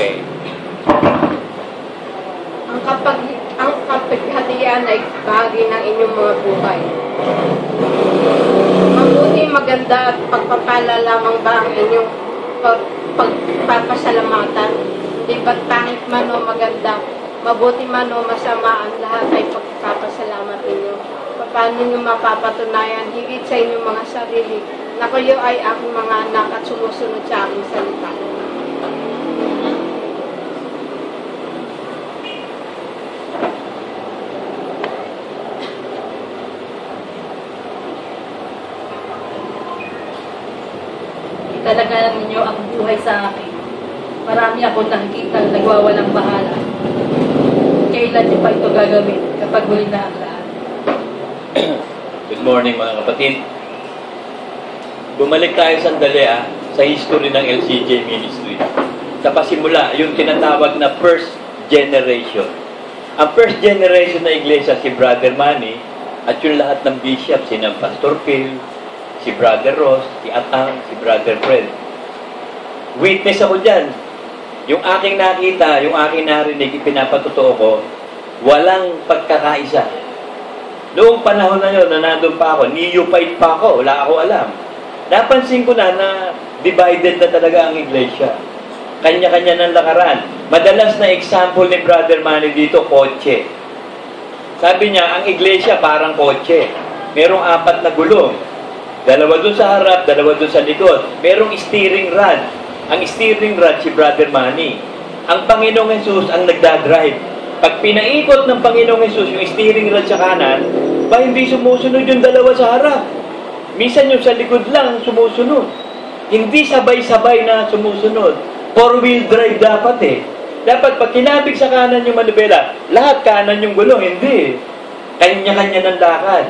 Okay. Ang kapighatian ay bahagi ng inyong mga buhay. Mabuti, maganda at pagpapala lamang ba ang inyong pagpapasalamatan? Hindi ba't pangit man o maganda, mabuti man o masama, ang lahat ay pagpapasalamat ninyo. Paano nyo mapapatunayan higit sa inyong mga sarili na kayo ay aking mga anak at sumusunod sa aking salita? Talaga ninyo ang buhay sa akin. Marami akong nakikita na nagwawalang bahala. Kailan niyo pa ito gagawin kapag huli na ang lahat? Good morning mga kapatid. Bumalik tayo sandali sa history ng LCJ Ministry. Sa pasimula, yung tinatawag na first generation. Ang first generation na iglesia, si Brother Manny, at yung lahat ng bishop, si Pastor Phil, si Brother Ross, si Atang, si Brother Fred. Witness ako dyan. Yung aking nakita, yung aking narinig, ipinapatotoo ko, walang pagkakaisa. Noong panahon na yun, na nandun pa ako, neophyte pa ako, wala ako alam. Napansin ko na divided na talaga ang iglesia. Kanya-kanya ng lakaran. Madalas na example ni Brother Manny dito, kotse. Sabi niya, ang iglesia parang kotse. Merong 4 na gulong. 2 dun sa harap, 2 dun sa likod. Merong steering rod. Ang steering rod si Brother Manny. Ang Panginoong Jesus ang nagdadrive. Pag pinaikot ng Panginoong Jesus yung steering rod sa kanan, hindi sumusunod yung 2 sa harap. Minsan yung sa likod lang sumusunod. Hindi sabay-sabay na sumusunod. 4-wheel drive dapat Dapat pag kinabig sa kanan yung manubela, lahat kanan yung gulong. Hindi. Kanya-kanya ng lakad.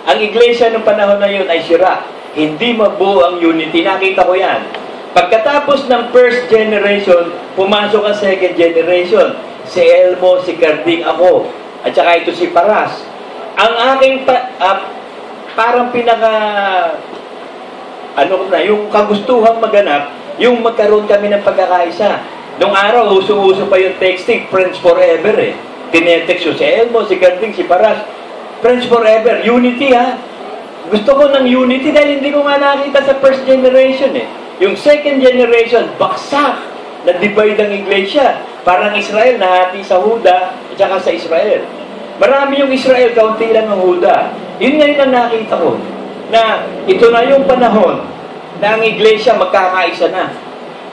Ang iglesia ng panahon na yun ay sira. Hindi mabuo ang unity. Nakita ko yan. Pagkatapos ng first generation, pumasok ang second generation. Si Elmo, si Carding, ako. At saka ito si Paras. Ang aking parang yung kagustuhang maganap, yung magkaroon kami ng pagkakaisa. Nung araw, uso-uso pa yung texting, Friends Forever Tinetext yun si Elmo, si Carding, si Paras. Friends Forever, unity Gusto ko ng unity dahil hindi ko nga nakita sa first generation Yung second generation, baksak, na-divide ang iglesia. Parang Israel, nahati sa Huda at saka sa Israel. Marami yung Israel, kaunti lang ang Huda. Yun ngayon ang nakita ko, na ito na yung panahon na ang iglesia magkakaisa na.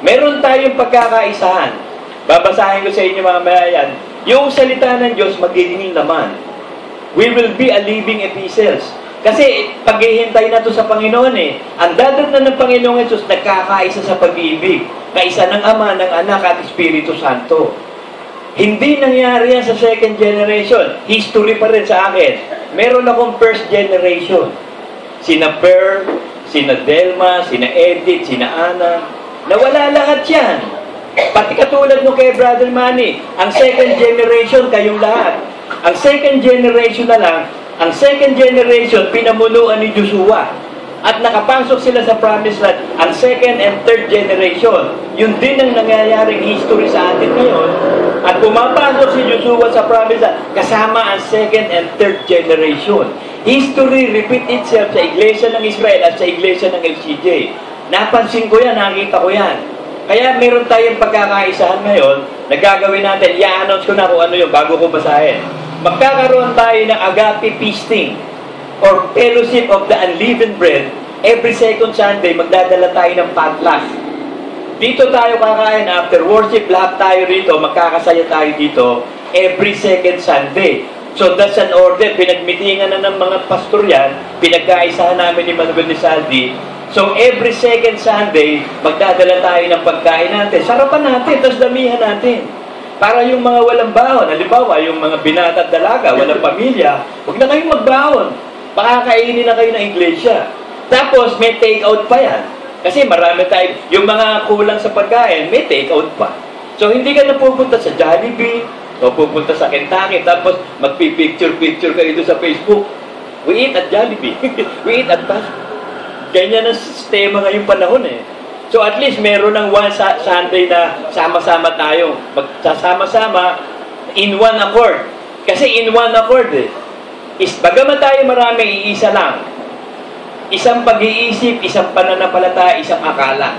Meron tayong pagkakaisahan. Babasahin ko sa inyo mga mayayan. Yung salita ng Diyos magiging laman. We will be a living epistles. Kasi paghihintay na to sa Panginoon Ang dadatnan ng Panginoong Jesus nagkakaisa sa pag-ibig. Kaisa ng Ama, ng Anak at Espiritu Santo. Hindi nangyari yan sa second generation. History pa rin sa akin. Meron akong first generation. Sina Per, sina Delma, sina Edith, sina Ana. Nawala lahat yan. Pati katulad mo kay Brother Manny, ang second generation kayong lahat. Ang second generation na lang, ang second generation pinamunuan ni Joshua. At nakapasok sila sa promised land. Ang second and third generation, yun din ang nangyayaring history sa atin ngayon. At pumapasok si Joshua sa promised land, kasama ang second and third generation. History repeat itself sa iglesia ng Israel at sa iglesia ng LCJ. Napansin ko yan, nakita ko yan. Kaya meron tayong pagkakaisahan ngayon, nagagawin natin, i-announce ko na kung ano yun bago ko basahin. Magkakaroon tayo ng agape feasting or fellowship of the unleavened bread. Every second Sunday, magdadala tayo ng potluck. Dito tayo kakain after worship, lahat tayo rito, magkakasaya tayo dito every second Sunday. So that's an order. Pinagmitingan na ng mga pastor yan, pinagkaisahan namin ni Manuel Lizaldi. So every second Sunday, magdadala tayo ng pagkain natin. Sarapan natin, tapos damihan natin. Para yung mga walang baon, halimbawa, yung mga binata at dalaga, walang pamilya, huwag na kayong magbaon. Pakakainin na kayo ng iglesia. Tapos may take out pa yan. Kasi marami tayo, yung mga kulang sa pagkain, may take out pa. So hindi ka na pupunta sa Jollibee, o pupunta sa Kentucky, tapos magpipicture-picture kayo doon sa Facebook. We eat at Jollibee. We eat at fast. Ganyan ang sistema ngayong panahon So at least meron ng one Sunday na sama-sama tayo. Magsasama-sama in one accord. Kasi in one accord bagaman tayo marami, iisa lang. Isang pag-iisip, isang pananampalataya, isang akala.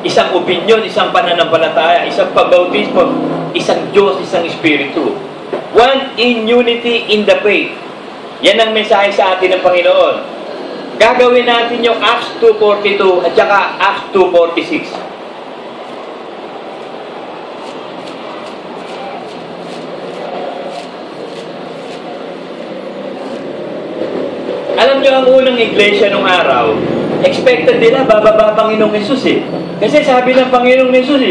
Isang opinion, isang pananampalataya, isang pagbautismo, isang Diyos, isang Espiritu. One in unity in the faith. Yan ang mensahe sa atin ng Panginoon. Gagawin natin yung Acts 2:42 at saka Acts 2:46. Alam niyo, ang unang iglesia nung araw, expected nila bababa Panginoong Hesus Kasi sabi ng Panginoong Hesus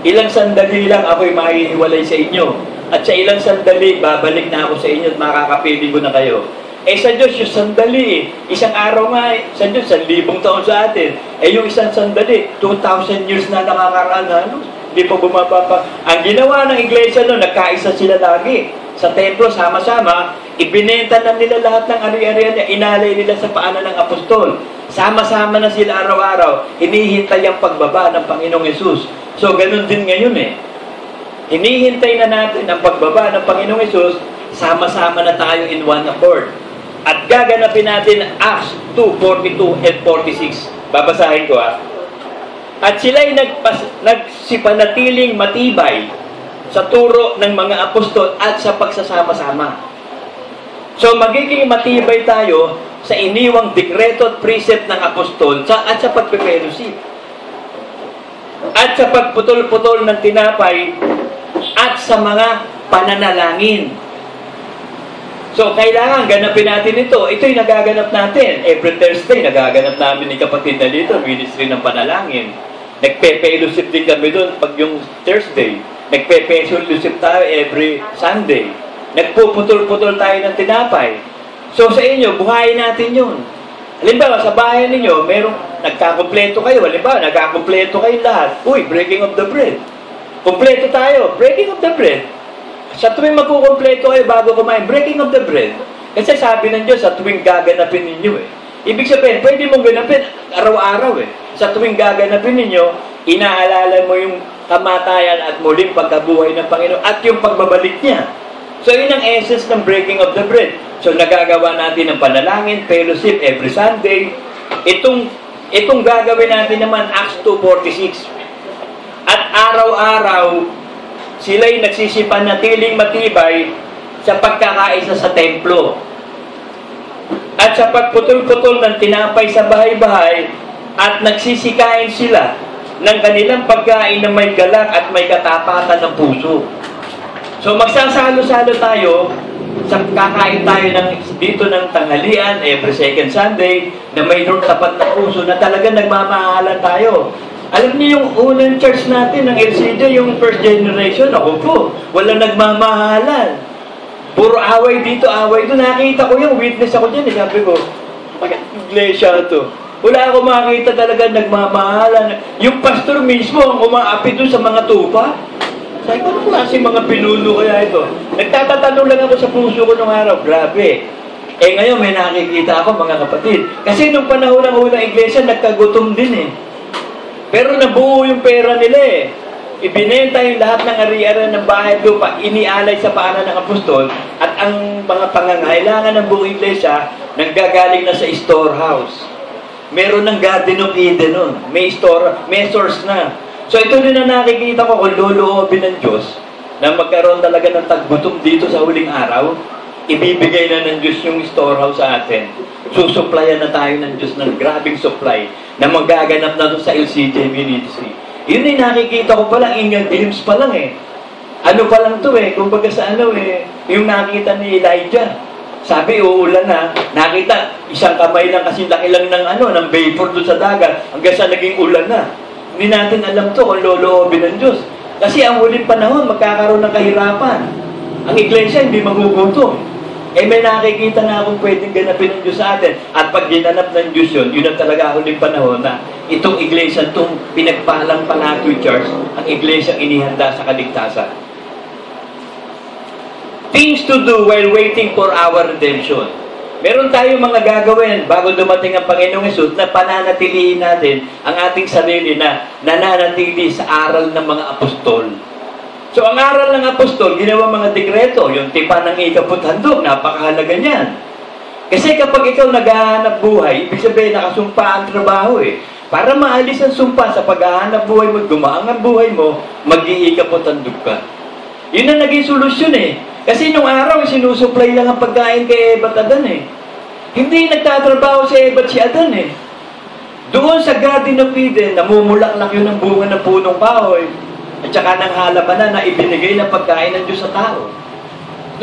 ilang sandali lang ako'y mahihiwalay sa inyo. At sa ilang sandali, babalik na ako sa inyo at makakapiling ko na kayo. Sa Diyos, yung sandali isang araw nga sa Diyos, 1,000 taon sa atin. Yung isang sandali, 2,000 years na nakakaraan hindi pa bumaba pa. Ang ginawa ng iglesia noon, nagkaisa sila lagi. Sa templo, sama-sama, ibinenta na nila lahat ng ari-arian niya, inalay nila sa paanan ng apostol. Sama-sama na sila araw-araw, hinihintay ang pagbaba ng Panginoong Hesus. So, ganun din ngayon Hinihintay na natin ang pagbaba ng Panginoong Hesus, sama-sama na tayo in one accord. At gaganapin natin Acts 2:42 and 46. Babasahin ko At sila'y nagsipanatiling matibay sa turo ng mga apostol at sa pagsasama-sama. So magiging matibay tayo sa iniwang dekreto at precept ng apostol at sa pagpe-fellowship. At sa pagputol-putol ng tinapay at sa mga pananalangin. So, kailangan ganapin natin ito. Ito'y nagaganap natin. Every Thursday, nagaganap namin ni kapatid na dito, ministry ng panalangin. Nagpe-fellowship din kami doon pag yung Thursday. Nagpe-fellowship tayo every Sunday. Nagpuputol-putol tayo ng tinapay. So, sa inyo, buhayin natin yun. Halimbawa, sa bahay ninyo, nagkakumpleto kayo. Halimbawa, nagkakumpleto kayo lahat. Uy, breaking of the bread. Kumpleto tayo. Breaking of the bread. Sa tuwing magkukumpleto kayo bago kumain, breaking of the bread. Kasi sabi ng Diyos, sa tuwing gaganapin ninyo Ibig sabihin, pwede mong ganapin araw-araw Sa tuwing gaganapin ninyo, inaalala mo yung kamatayan at muling pagkabuhay ng Panginoon at yung pagbabalik niya. So, yun ang essence ng breaking of the bread. So, nagagawa natin ng panalangin, fellowship every Sunday. Itong gagawin natin naman, Acts 2:46. At araw-araw, sila'y nagsisipanatiling matibay sa pagkakaisa sa templo. At sa pagputol-putol ng tinapay sa bahay-bahay, at nagsisikain sila ng kanilang pagkain na may galak at may katapatan ng puso. So magsasalo-salo tayo sa kakain tayo dito ng tanghalian every second Sunday na may tapat na puso na talaga nagmamahalan tayo. Alam niyo yung unang church natin ng LCJ, yung first generation, ako po, walang nagmamahalan. Puro away dito, away doon. Nakita ko yung witness ako dyan. Sabi ko, bakit iglesia to? Wala ako makita talaga nagmamahalan. Yung pastor mismo ang umaapi doon sa mga tupa. Sabi ko, ano kasi mga pinuno kaya ito? Nagtatatanong lang ako sa puso ko nung araw. Grabe. Ngayon may nakikita ako mga kapatid. Kasi nung panahon ng unang iglesia, nagkagutom din Pero nabuo yung pera nila Ibinenta yung lahat ng ari-arian ng bahay at lupa, inialay sa paanan ng apostol, at ang mga pangangailangan ng buong iglesia nanggagaling na sa storehouse. Meron ng Garden of Eden nun. May source na. So ito din na nakikita ko kung loloobin ng Diyos na magkaroon talaga ng taggutom dito sa huling araw, ibibigay na ng Diyos yung storehouse sa atin. Susuplayan na tayo ng Diyos ng grabing supply na magaganap na doon sa LCJ Ministry. Yun nakikita ko pa lang, glimpse pa lang Ano pa lang to kumbaga sa yung nakita ni Elijah. Sabi, uulan na, nakita, isang kamay lang kasi laki lang ng vapor doon sa dagat, hanggang sa naging ulan na. Hindi natin alam to kung loloobin ng Diyos. Kasi ang huling panahon, magkakaroon ng kahirapan. Ang iglesia hindi magugutom. May nakikita na akong pwedeng ganapin ng Diyos sa atin. At pag ginanap ng Diyos yun ang talaga huling panahon na itong iglesia, itong pinagpalang Palatoy Church, ang iglesia inihanda sa kaligtasan. Things to do while waiting for our redemption. Meron tayong mga gagawin bago dumating ang Panginoong Hesus na pananatiliin natin ang ating sarili na nananatili sa aral ng mga apostol. So, ang aral ng apostol, ginawa mga dekreto, yung tipa ng ikaputhandog, napakahalaga niyan. Kasi kapag ikaw naghahanap buhay, ibig sabihin nakasumpa ang trabaho eh. Para maalis ang sumpa sa paghahanap buhay mo, gumaang ang buhay mo, mag-iikaputhandog ka. Yun ang naging solusyon eh. Kasi nung araw, sinusupply lang ang pagkain kay Eva at Adan eh. Hindi nagtatrabaho si Eva at si Adan eh. Doon sa Garden of Eden, namumulaklak yun ng bunga ng punong kahoy at saka ng halamanan na ibinigay ng pagkain ng Diyos sa tao.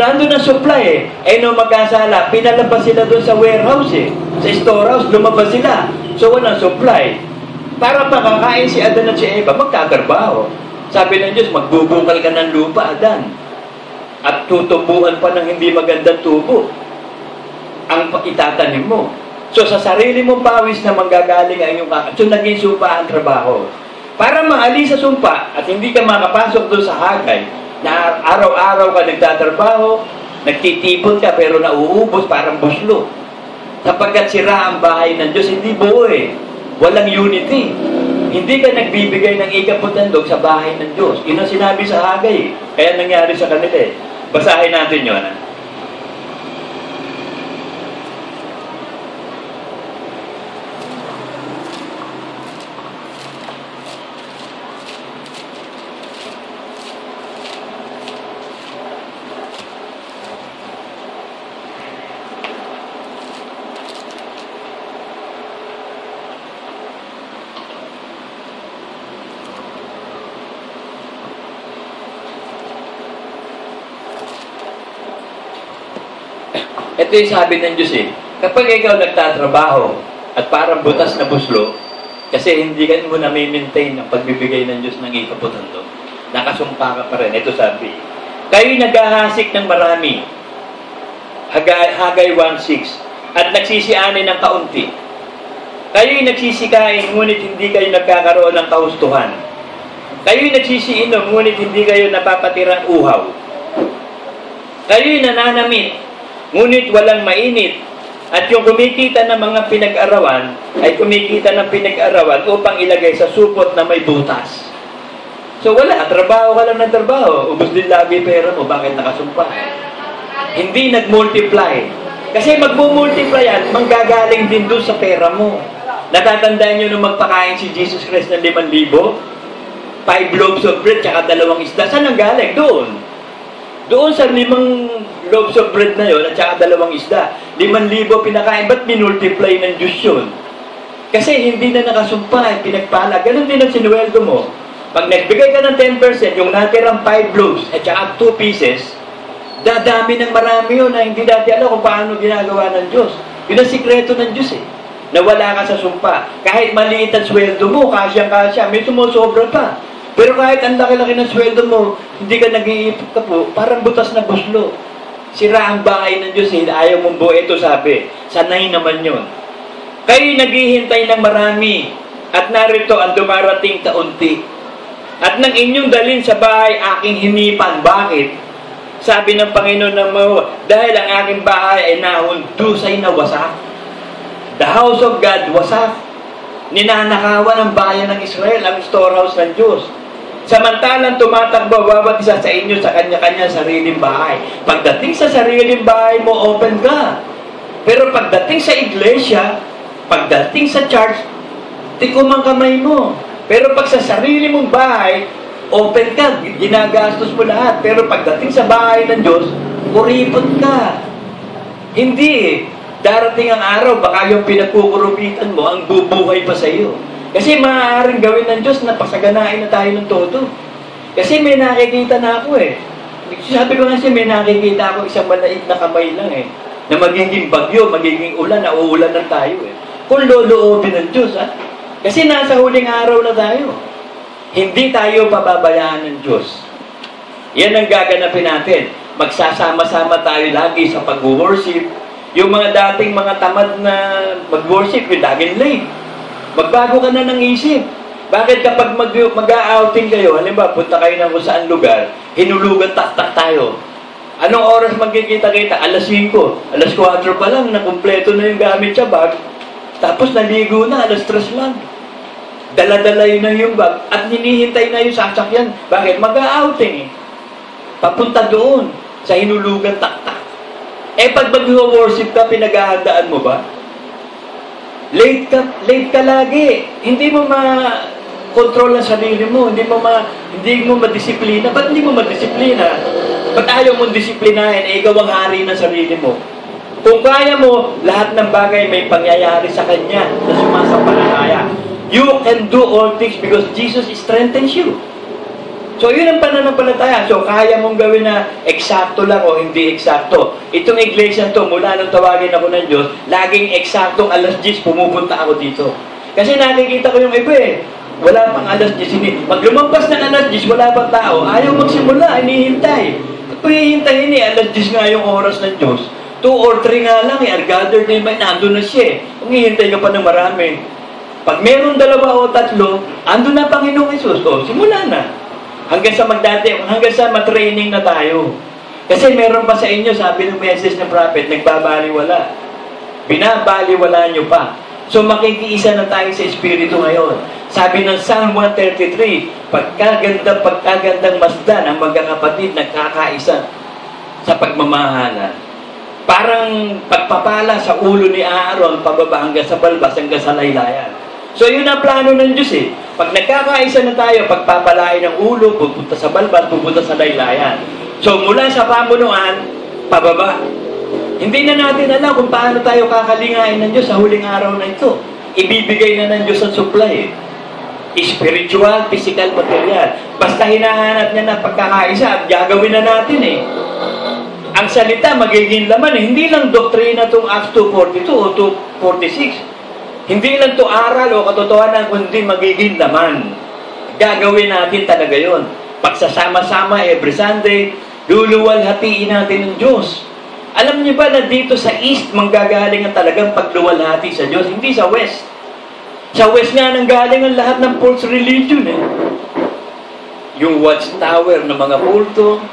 Nandun ang supply eh. Eh nung magkasala, pinalabas sila doon sa warehouse eh. Sa storehouse, lumabas sila. So walang supply. Para makakain si Adan at si Eva, magtatrabaho. Sabi ng Diyos, magbubukal ka ng lupa, Adan. At tutubuan pa ng hindi magandang tubo ang itatanim mo. So, sa sarili mong pawis na manggagaling ang iyong kakat. So, naging sumpa ang trabaho. Para maalis sa sumpa at hindi ka makapasok doon sa hagay na araw-araw ka nagtatrabaho, nagtitipon ka pero nauubos parang buslo. Sapagkat sira ang bahay ng Diyos, hindi buo eh. Walang unity. Hindi ka nagbibigay ng ikaputhandog sa bahay ng Diyos. Yun ang sinabi sa hagay. Kaya nangyari sa kanila eh. Basahin natin yun. Ito yung sabi ng Diyos eh. Kapag ikaw nagtatrabaho at parang butas na buslo, kasi hindi ka mo na-maintain ang pagbibigay ng Diyos ng ikaputhandog, nakasumpa ka pa rin. Ito sabi, kayo'y naghahasik ng marami, Hagay 1:6, at nagsisiani ng kaunti. Kayo'y nagsisikain, ngunit hindi kayo nagkakaroon ng kahustuhan. Kayo'y nagsisiinom, ngunit hindi kayo napapatirang uhaw. Kayo'y nananamit, ngunit walang mainit, at yung kumikita ng mga pinag-arawan, ay kumikita ng pinag-arawan upang ilagay sa supot na may butas. So wala, trabaho ka lang ng trabaho, ubos din lagi pera mo, bakit nakasumpa? Hindi nag-multiply. Kasi mag-multiply yan, manggagaling din doon sa pera mo. Natatandaan nyo nung magpakain si Jesus Christ ng 5,000? 5 loaves of bread, tsaka 2 isda. Saan ang galing? Doon. Doon sa 5 loaves of bread na yon at saka 2 isda, 5,000 pinakain, ba't minultiply ng Diyos yun? Kasi hindi na nakasumpa, pinagpala. Ganun din ang sinuweldo mo. Pag nagbigay ka ng 10%, yung natirang 5 loaves at saka 2 pieces, dadami ng marami yun na hindi dati alam kung paano ginagawa ng Diyos. Yun ang sikreto ng Diyos eh. Na wala ka sa sumpa. Kahit maliit ang sweldo mo, kasyang-kasya, may sumusobra pa. Pero kahit ang laki-laki ng sweldo mo, hindi ka nag-iipot ka po, parang butas na buslo. Sira ang bahay ng Diyos, ayaw mong buo. Ito sabi, sanay naman yun. Kayo'y naghihintay ng marami, at narito ang dumarating kaunti. At nang inyong dalhin sa bahay, aking hinipan. Bakit? Sabi ng Panginoon ng Mawa, dahil ang aking bahay ay nahundusay na wasak. The house of God wasak. Ninanakawan ang bayan ng Israel, ang storehouse ng Diyos. Samantalang tumatakbo bawat isa sa inyo sa kanya-kanya sariling bahay. Pagdating sa sariling bahay mo, open ka. Pero pagdating sa iglesia, pagdating sa church, tikom ang kamay mo. Pero pag sa sarili mong bahay, open ka, ginagastos mo lahat. Pero pagdating sa bahay ng Diyos, kuripot ka. Hindi. Darating ang araw, baka yung pinagkukurupitan mo, ang bubuhay pa sa iyo. Kasi maaaring gawin ng Diyos na pasaganain na tayo ng todo. Kasi may nakikita na ako eh. Sabi ko kasi may nakikita ako isang maliit na kamay lang eh. Na magiging bagyo, magiging ulan, nauulan lang tayo eh. Kung loloobin ng Diyos ha. Kasi nasa huling araw na tayo. Hindi tayo pababayaan ng Diyos. Yan ang gaganapin natin. Magsasama-sama tayo lagi sa pag-worship. Yung mga dating mga tamad na mag-worship, yung laging late. Magbago ka na ng isip. Bakit kapag mag-outing kayo, halimbawa, punta kayo na kung saan lugar, hinulugan tak-tak tayo. Anong oras magkikita-kita? Alas 5. Alas 4 pa lang, nakumpleto na yung gamit sa bag. Tapos naligo na, alas 3 lang. Dala-dala yun na yung bag. At hinihintay na yung sasakyan. Bakit? Mag-outing eh. Papunta doon sa hinulugan taktak. Pag mag-worship ka, pinaghahandaan mo ba? Late ka lagi. Hindi mo ma-control ang sarili mo. Hindi mo madisiplina. Ba't hindi mo madisiplina? Ba't ayaw mong disiplinahin? Ikaw ang hari ng sarili mo. Kung kaya mo, lahat ng bagay may pangyayari sa Kanya na sumasampalataya. You can do all things because Jesus strengthens you. So, yun ang pananampalataya. So, kaya mong gawin na eksakto lang o hindi eksakto. Itong iglesia to, mula nung tawagin ako ng Diyos, laging eksaktong alas 10 pumupunta ako dito. Kasi nakikita ko yung iba eh. Wala pang alas 10. Pag lumampas ng alas 10, wala pang tao. Ayaw magsimula, inihintay. Kung hihintayin alas 10 nga yung oras ng Diyos. 2 or 3 nga lang gathered na yung nandun na siya eh. Kung hihintay ka pa ng marami. Pag meron 2 o 3, andun na Panginoong Hesus. O, simula na. Hanggang sa matraining na tayo. Kasi meron pa sa inyo, sabi ng message ng prophet, nagbabaliwala. Binabaliwala nyo pa. So makikiisa na tayo sa Espiritu ngayon. Sabi ng Psalm 133, pagkagandang masdan ang magkakapatid nagkakaisa sa pagmamahalan. Parang pagpapala sa ulo ni Aaron, pababa hanggang sa balbas, hanggang sa laylayan. So yun ang plano ng Diyos eh. Pag nagkakaisa na tayo, pagpapalain ng ulo, pupunta sa balbas, pupunta sa laylayan. So mula sa pamunuan, pababa. Hindi na natin alam kung paano tayo kakalingain ng Diyos sa huling araw na ito. Ibibigay na ng Diyos ang supply eh. Spiritual, physical, material. Basta hinahanap niya na pagkakaisa, gagawin na natin eh. Ang salita magiging laman eh. Hindi lang doktrina itong Acts 2:42 o 2:46. Hindi lang ito aral o katotohanan, kundi magiging laman. Gagawin natin talaga yun. Pagsasama-sama every Sunday, luluwalhatiin natin ng Diyos. Alam niyo ba na dito sa East, manggagaling ang talagang pagluwalhati sa Diyos, hindi sa West. Sa West nga nanggaling ang lahat ng false religion eh. Yung watchtower ng mga kulto,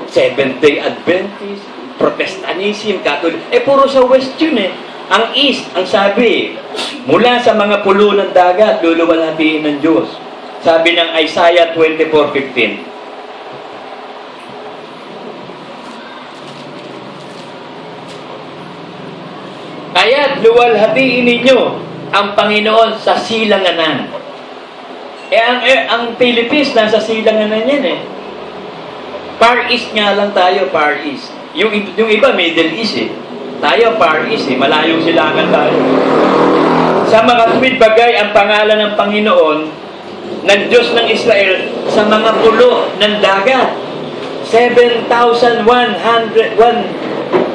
Seventh-day Adventist, Protestantism, Catholic, puro sa West yun eh. Ang East, ang sabi, mula sa mga pulo ng dagat, luluwalhatiin ng Diyos. Sabi ng Isaiah 24:15. Kaya't luwalhatiin ninyo ang Panginoon sa silanganan. Ang Philippines, nasa silanganan yan eh. Far East nga lang tayo, Far East. Yung iba, Middle East eh. Tayo, Far East eh. Malayong silangan tayo. Sa mga tuwid bagay, ang pangalan ng Panginoon, ng Diyos ng Israel, sa mga pulo ng dagat. 7,101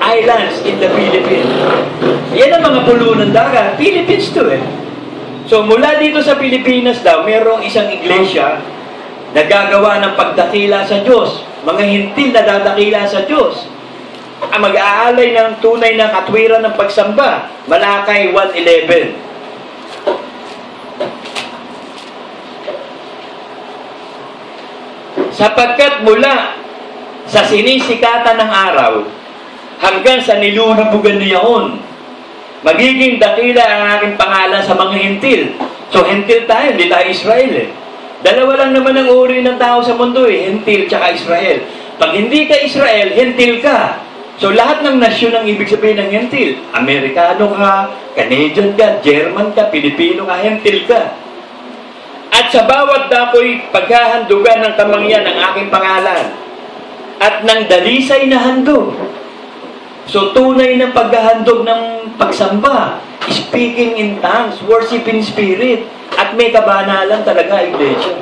islands in the Philippines. Yan ang mga pulo ng dagat. Philippines to eh. So mula dito sa Pilipinas daw, mayroong isang iglesia na gagawa ng pagdakila sa Diyos. Mga hintil na dadakila sa Diyos. Ang mag-aalay ng tunay na katwiran ng pagsamba. Malakay 1:11. Sapagkat mula sa sinisikatan ng araw hanggang sa nilulubugan niyaon, magiging dakila ang aking pangalan sa mga hintil. So, hintil tayo, hindi tayo Israel eh. Dalawa lang naman ang uri ng tao sa mundo eh, hintil tsaka Israel. Pag hindi ka Israel, hintil ka. So, lahat ng nasyon ang ibig sabihin ng hintil. Amerikano ka, Canadian ka, German ka, Pilipino ka, hintil ka. At sa bawat dapoy, paghahandugan ng kamangyan ng aking pangalan at ng dalisay na handog. So, tunay na paghahandog ng pagsamba, speaking in tongues, worship in spirit, at may kabanalan talaga, iglesia.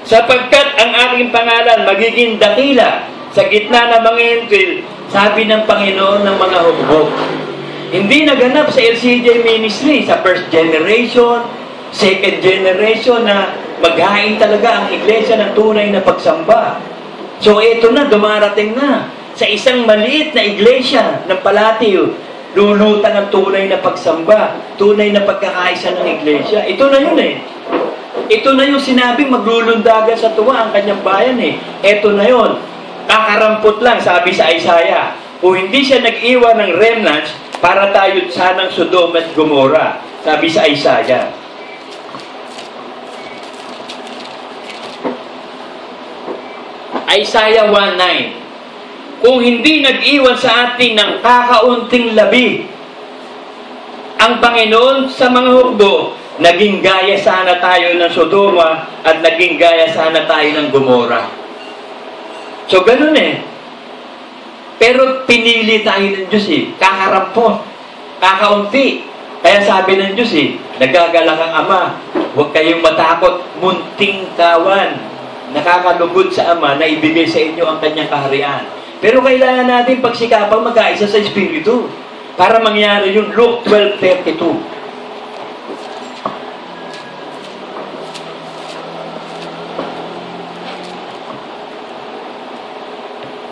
Sapagkat ang aking pangalan magiging dakila sa gitna ng mga hintil, sabi ng Panginoon ng mga hukbog. Hindi naganap sa LCJ Ministry, sa first generation, second generation na maghain talaga ang iglesia ng tunay na pagsamba. So, ito na, dumarating na. Sa isang maliit na iglesia ng Palatio, lulutang ang tunay na pagsamba, tunay na pagkakaisa ng iglesia. Ito na yun eh. Ito na yung sinabing maglulundagan sa tuwa ang kanyang bayan eh. Ito na yun. Kakarampot lang, sabi sa Isaiah. Kung hindi siya nag-iwan ng remnants, para tayo sanang Sodom at Gomorrah. Sabi sa Isaiah. Isaiah 1:9. Kung hindi nag-iwan sa atin ng kakaunting labi, ang Panginoon sa mga hukbo, naging gaya sana tayo ng Sodoma at naging gaya sana tayo ng Gomorrah. So, ganun eh. Pero pinili tayo ng Diyos eh. Kakarampot. Kakaunti. Kaya sabi ng Diyos eh, nagagalak ang Ama, huwag kayong matakot, munting kawan. Nakakalugod sa Ama na ibigay sa inyo ang kanyang kaharian. Pero kailangan natin pagsikapang magkaisa sa Espiritu para mangyari yung Luke 12:32.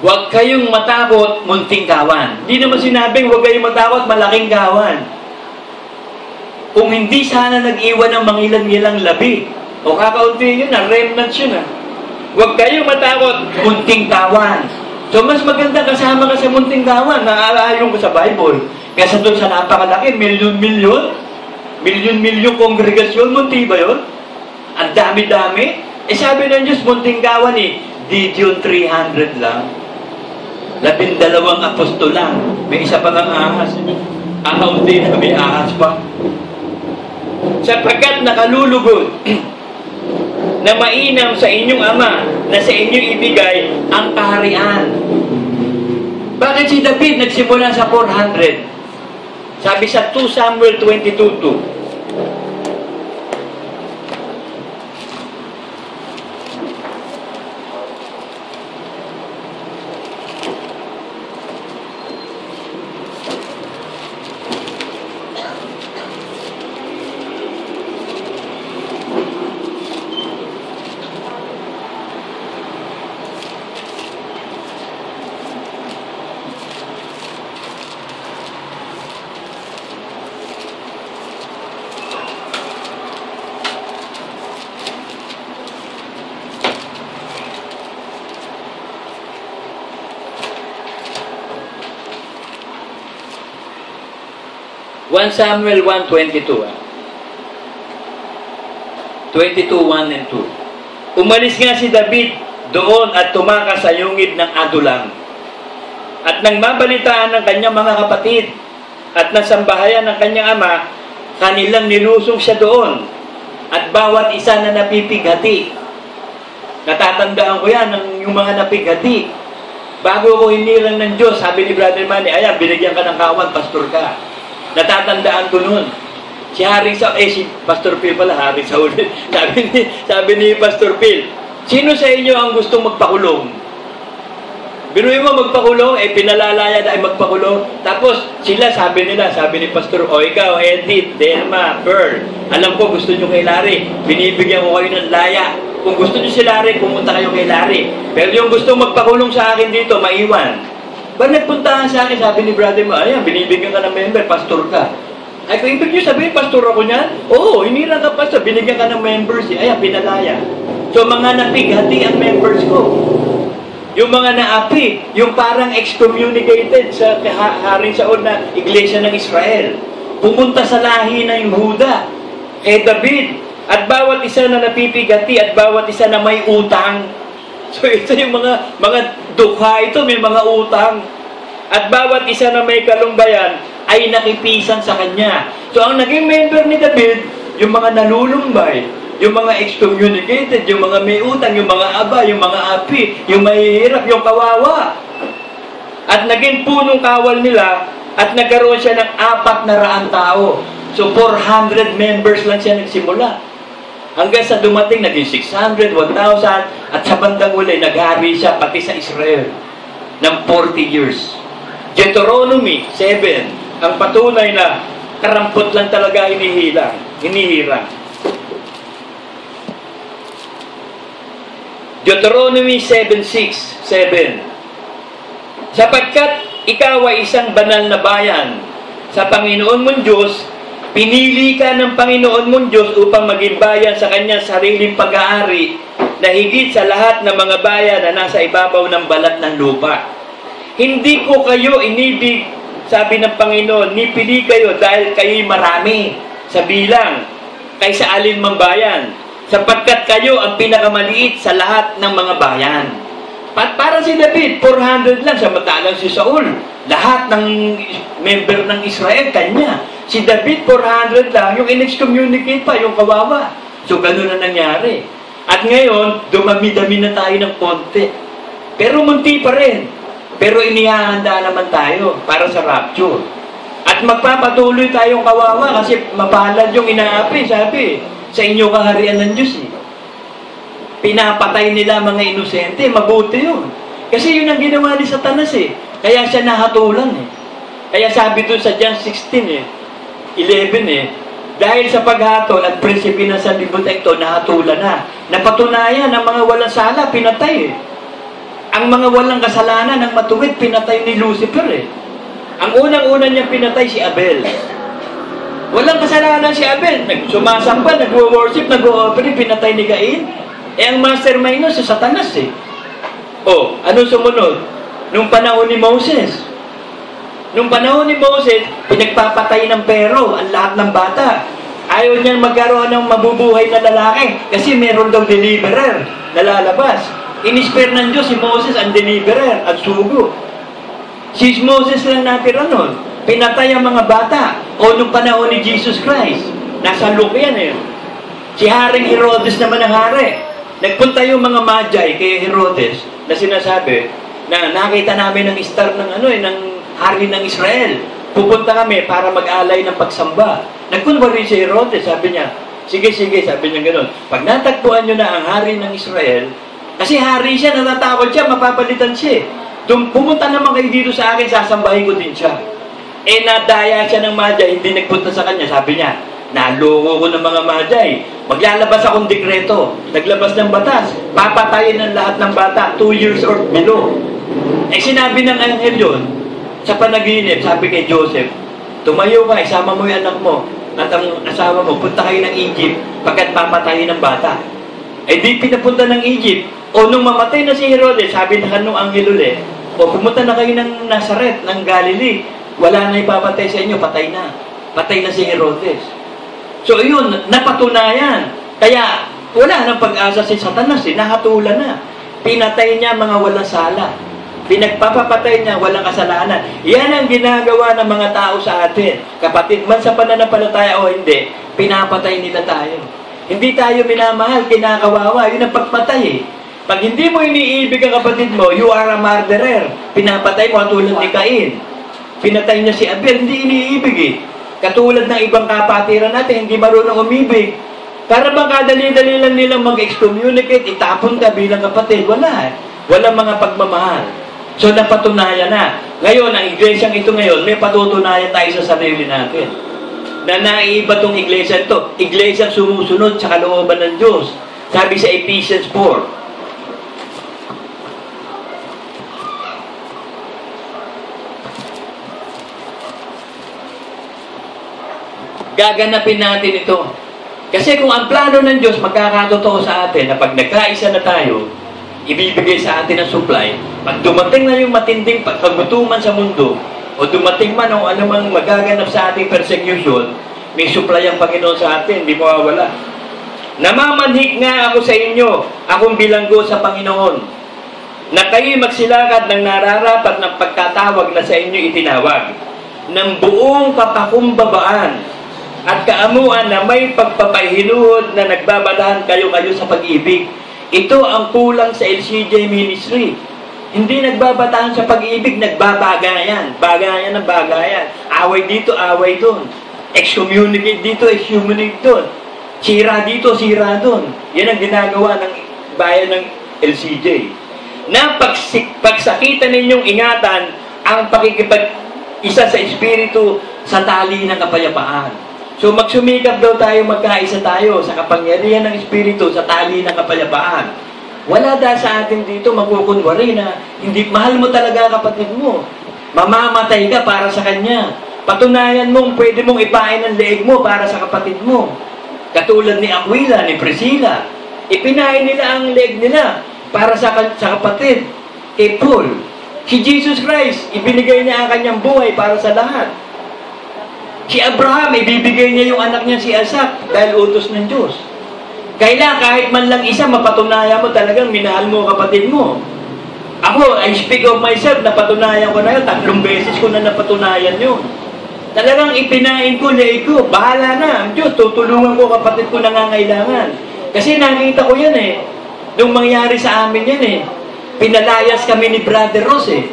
Huwag kayong matakot, munting kawan. Hindi naman sinabing huwag kayong matakot, malaking kawan. Kung hindi sana nag-iwan ng mangilan-ngilang labi, o kakaunti yun na, remnants yun na. Huwag kayong matakot, munting kawan. So, mas maganda kasama ka sa munting kawan, naaalaayon ko sa Bible. Kaysa doon sa napakalaki, milyon-milyon kongregasyon, munti ba yun? Ang dami-dami. Eh, sabi ng Diyos, munting kawan eh, Gideon 300 lang. 12 apostol lang. May isa pa ng ahas. Akaunti na may ahas pa. Sapagkat nakalulugod na mainam sa inyong Ama na sa inyong ibigay ang kaharian. Bakit si David nagsimula sa 400? Sabi sa 2 Samuel 22:2. Samuel 1:22. 22:1 and 2. Umalis nga si David doon at tumakas sa yungib ng Adulam. At nang mabalitaan ng kanyang mga kapatid at nasambahayan ng kanyang ama, kanilang nilusong siya doon. At bawat isa na napipighati. Natatandaan ko yan, yung mga napighati. Bago ko hinirang ng Diyos, sabi ni Brother Manny, ayan, binigyan ka ng kawan, pastor ka. Natatandaan ko noon. Si si Pastor Phil pala, Harry Saul. sabi ni Pastor Phil, sino sa inyo ang gustong magpakulong? Biruin mo magpakulong, pinalalaya na ay magpakulong. Tapos sila, sabi ni Pastor, ikaw, Edith, Delma, Pearl, alam ko gusto nyo kay Larry, binibigyan ko kayo ng laya. Kung gusto nyo si Larry, pumunta kayo kay Larry. Pero yung gustong magpakulong sa akin dito, maiwan. Ba nagpuntahan sa akin, sabi ni Brother mo, ayan, binibigyan ka ng member, pastor ka. Ay, kung ibig nyo sabihin, pastor ako niyan? Oo, hinirang ka pastor, binigyan ka ng members, ayan, pinalaya. So, mga napighati ang members ko. Yung mga naapi, yung parang excommunicated sa Haring Saul na Iglesia ng Israel. Pumunta sa lahi ng Huda, kay David, at bawat isa na napipighati, at bawat isa na may utang. So ito yung mga dukha ito, may mga utang. At bawat isa na may kalumbayan ay nakipisan sa kanya. So ang naging member ni David, yung mga nalulumbay, yung mga excommunicated, yung mga may utang, yung mga aba, yung mga api, yung mahihirap, yung kawawa. At naging punong kawal nila at nagkaroon siya ng 400 tao. So 400 members lang siya nagsimula. Hanggang sa dumating, naging 600, 1,000, at sa bandang uli, naghari siya pati sa Israel ng 40 years. Deuteronomy 7, ang patunay na karampot lang talaga hinihirang. Deuteronomy 7:6, 7. Sapagkat ikaw ay isang banal na bayan sa Panginoon mong Diyos, pinili ka ng Panginoon mong Diyos upang maging bayan sa kanyang sariling pag-aari na higit sa lahat ng mga bayan na nasa ibabaw ng balat ng lupa. Hindi ko kayo inibig, sabi ng Panginoon, nipili kayo dahil kayo'y marami sa bilang kaysa alinmang bayan, sapagkat kayo ang pinakamaliit sa lahat ng mga bayan. Para si David, 400 lang, samantalang si Saul, lahat ng member ng Israel, kanya. Si David, 400 lang, yung in-excommunicate pa, yung kawawa. So, ganun na nangyari. At ngayon, dumami-dami na tayo ng konti. Pero munti pa rin. Pero inihahanda naman tayo para sa rapture. At magpapatuloy tayong kawawa kasi mapalad yung inaapi, sabi, sa inyo kaharian ng Diyos eh. Pinapatay nila mga inosente, mabuti yun. Kasi yun ang ginawa ni Satanas eh. Kaya siya nahatulan eh. Kaya sabi doon sa John 16 11 dahil sa paghatol at prinsipe ng sanlibutan ito, nahatulan na. Napatunayan ang mga walang sala, pinatay eh. Ang mga walang kasalanan ng matuwid, pinatay ni Lucifer eh. Ang unang-una niyang pinatay si Abel. Walang kasalanan si Abel. Sumasamba, nag-worship, nag-offering, pinatay ni Cain. Ang mastermind nun si Satanas eh. Ano sumunod? Nung panahon ni Moses. Nung panahon ni Moses, pinagpapatay ng pero ang lahat ng bata. Ayaw niyang magkaroon ng mabubuhay na lalaki kasi meron daw deliverer na lalabas. In-spare ng Diyos si Moses ang deliverer at sugo. Si Moses lang natira nun. Pinatay ang mga bata. Nung panahon ni Jesus Christ. Nasa Luke yan eh. Si Haring Herodes naman ang hari. Nagpunta yung mga Magi kay Herodes na sinasabi na nakita namin ng star ng ng hari ng Israel. Pupunta kami para mag-alay ng pagsamba. Nagpunta rin si Herodes, sabi niya, sige, sabi niya gano'n. Pag natagpuan nyo na ang hari ng Israel, kasi hari siya, natatakot siya, mapapalitan siya. Pumunta naman kayo dito sa akin, sasambahin ko din siya. Nadaya siya ng Magi, hindi nagpunta sa kanya, sabi niya, naloko ko ng mga Magi. Maglalabas akong dekreto. Naglabas ng batas. Papatayin ng lahat ng bata, 2 years or below. Sinabi ng anghel yun, sa panaginip, sabi kay Joseph, tumayo ka, isama mo yung anak mo at ang asawa mo, punta kayo ng Egypt pagkat papatayin ng bata. Di pinapunta ng Egypt. Nung mamatay na si Herodes, sabi na kanong anghel ulit, pumunta na kayo ng Nazaret, ng Galilee. Wala na ipapatay sa inyo, patay na. Patay na si Herodes. So yun, napatunayan. Kaya wala nang pag-asa si Satanas, nahatulan na. Pinatay niya mga walang sala. Pinagpapapatay niya walang kasalanan. Yan ang ginagawa ng mga tao sa atin. Kapatid, man sa pananampalataya o hindi, pinapatay nila tayo. Hindi tayo minamahal, kinakawawa. Yun ang pagpatay eh. Pag hindi mo iniibig ang kapatid mo, you are a murderer. Pinapatay mo tulad ni Cain. Pinatay niya si Abel, hindi iniibig eh. Katulad ng ibang kapatiran natin, hindi marunong umibig. Para bang kadali-dali lang nilang mag-excommunicate, itapon ka bilang kapatid. Wala eh. Walang mga pagmamahal. So, napatunayan na. Ngayon, ang iglesyang ito ngayon, may patutunayan tayo sa sarili natin. Na naiiba tong iglesia ito. Iglesyang sumusunod sa kalooban ng Diyos. Sabi sa Ephesians 4. Gaganapin natin ito. Kasi kung ang plano ng Diyos magkakatotoo sa atin na pag nagkaisa na tayo, ibibigay sa atin ang supply, pag dumating na yung matinding pagkagutuman sa mundo, o dumating man o anumang magaganap sa ating persecution, may supply ang Panginoon sa atin, hindi mawawala. Namamanhik nga ako sa inyo, akong bilanggo sa Panginoon, na kayo magsilakad ng nararapat ng pagkatawag na sa inyo itinawag, ng buong kapakumbabaan, at kaamuan na may pagpapahinuhod na nagbabadahan kayo sa pag-ibig. Ito ang kulang sa LCJ Ministry. Hindi nagbabatahan sa pag-ibig, nagbabagayan. Bagayan ng bagayan. Away dito, away doon. Excommunicate dito, excommunicate doon. Sira dito, sira doon. Yan ang ginagawa ng bayan ng LCJ. Na pagsakitan ninyong ingatan ang pakikipag-isa sa Espiritu sa tali ng kapayapaan. So magsumikap daw tayo, magkaisa tayo sa kapangyarihan ng Espiritu sa tali ng kapayapaan. Wala dahil sa atin dito makukunwari na hindi mahal mo talaga kapatid mo. Mamamatay ka para sa kanya. Patunayan mong pwede mong ipain ang leeg mo para sa kapatid mo. Katulad ni Aquila, ni Priscilla. Ipinain nila ang leg nila para sa kapatid, kay Paul. Si Jesus Christ, ibinigay niya ang kanyang buhay para sa lahat. Si Abraham, ibibigay niya yung anak niya si Isaac dahil utos ng Diyos. Kailan kahit man lang isa, mapatunayan mo talagang minahal mo kapatid mo. Ako, I speak of myself, napatunayan ko na yun. 3 beses ko na napatunayan yun. Talagang ipinain ko, leeg ko. Bahala na. Ang Diyos, tutulungan ko kapatid ko nangangailangan. Kasi nakita ko yan eh. Nung mangyari sa amin yan eh. Pinalayas kami ni Brother Ross eh.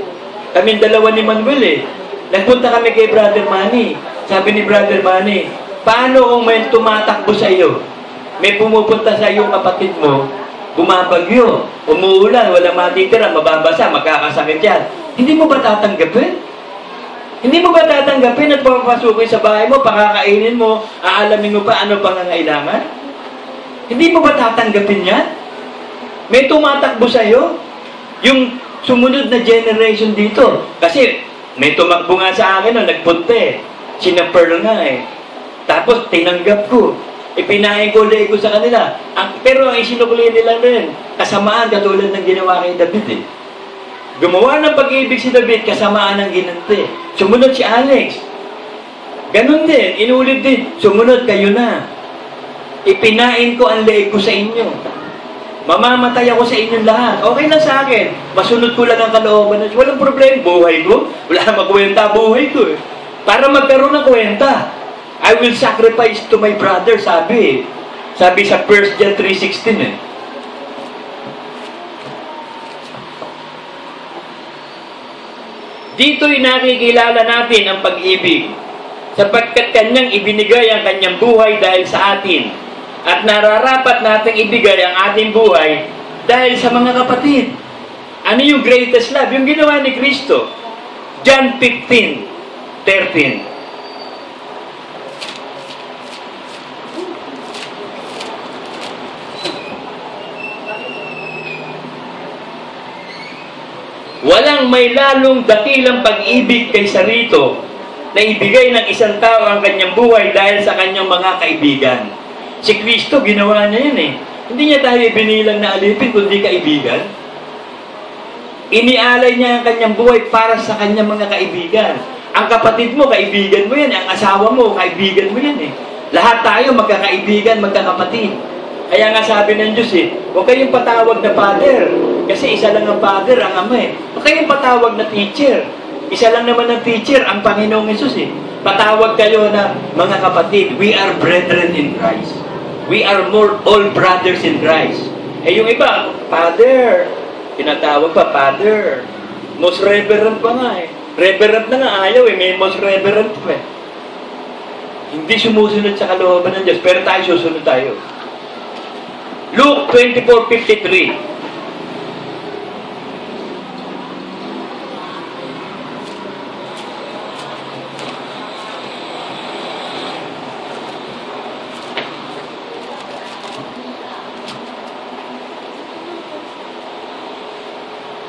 Kaming dalawa ni Manuel eh. Nagpunta kami kay Brother Manny. Sabi ni Brother Manny, paano kung may tumatakbo sa iyo? May pumupunta sa iyo kapatid mo, bumabagyo, umuulan, walang matitira, mababasa, magkakasakit yan. Hindi mo ba tatanggapin? Hindi mo ba tatanggapin at papapasukin sa bahay mo, pakakainin mo, aalamin mo pa ano pangangailangan? Hindi mo ba tatanggapin yan? May tumatakbo sa iyo, yung sumunod na generation dito. Kasi may tumakbo nga sa akin, nagpunta eh. Sinapearl nga eh. Tapos tinanggap ko. Ipinahin ko, leeg ko sa kanila. Pero ang isinukuli nila rin, kasamaan katulad ng ginawa kay David eh. Gumawa ng pag-ibig si David, kasamaan ng ginante. Sumunod si Alex. Ganon din, inulit din. Sumunod kayo na. Ipinain ko ang leeg ko sa inyo. Mamamatay ako sa inyong lahat. Okay lang sa akin. Masunod ko lang ang kalooban. Walang problema. Buhay ko. Wala na magkwenta buhay ko eh. Para magkaroon ng kwenta. I will sacrifice to my brother, sabi. Sabi sa 1 John 3:16 eh. Dito'y nakikilala natin ang pag-ibig, sapagkat kanyang ibinigay ang kanyang buhay dahil sa atin, at nararapat nating ibigay ang ating buhay dahil sa mga kapatid. Ano yung greatest love? Yung ginawa ni Kristo. John 15:13. Walang may lalong dakilang pag-ibig kaysa rito na ibigay ng isang tao ang kanyang buhay dahil sa kanyang mga kaibigan. Si Kristo, ginawa niya yan eh. Hindi niya tayo binilang na alipin kundi kaibigan. Inialay niya ang kanyang buhay para sa kanyang mga kaibigan. Ang kapatid mo, kaibigan mo yan. Ang asawa mo, kaibigan mo yan eh. Lahat tayo magkakaibigan, magkakapatid. Kaya nga sabi ng Diyos eh, huwag kayong patawag na father. Kasi isa lang ang father, ang ama eh. Huwag kayong patawag na teacher. Isa lang naman ang teacher, ang Panginoong Hesus eh. Patawag kayo na mga kapatid, we are brethren in Christ. We are all brothers in Christ. Eh yung iba, father. Tinatawag pa, father. Most reverend pa nga eh. Reverend na nga ayaw eh, may most reverend pa eh. Hindi sumusunod sa kalooban ng Diyos, pero tayo susunod tayo. Luke 24:53.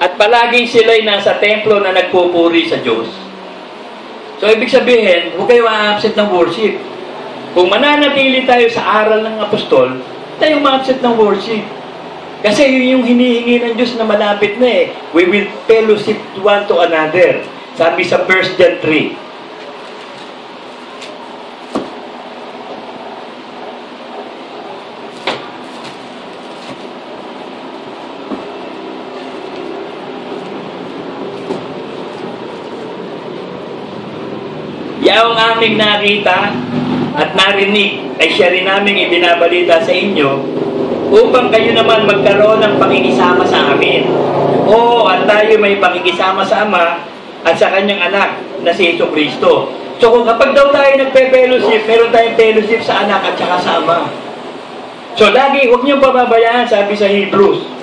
At palaging sila'y nasa templo na nagpupuri sa Diyos. So, ibig sabihin, huwag kayo ma-absent ng worship. Kung mananatili tayo sa aral ng apostol, tayo ma-absent ng worship. Kasi yun yung hinihingi ng Diyos na malapit na eh. We will fellowship one to another. Sabi sa 1 John 3. Yaong aming nakita at narinig ay siya rin naming ibinabalita sa inyo upang kayo naman magkaroon ng pakikisama sa amin. Oo, at tayo may pakikisama sa Ama at sa kanyang anak na si Jesucristo. So kung kapag daw tayo nagpe-fellowship, meron tayong fellowship sa anak at saka sa Ama. So lagi, huwag niyong pababayaan, sabi sa Hebrews.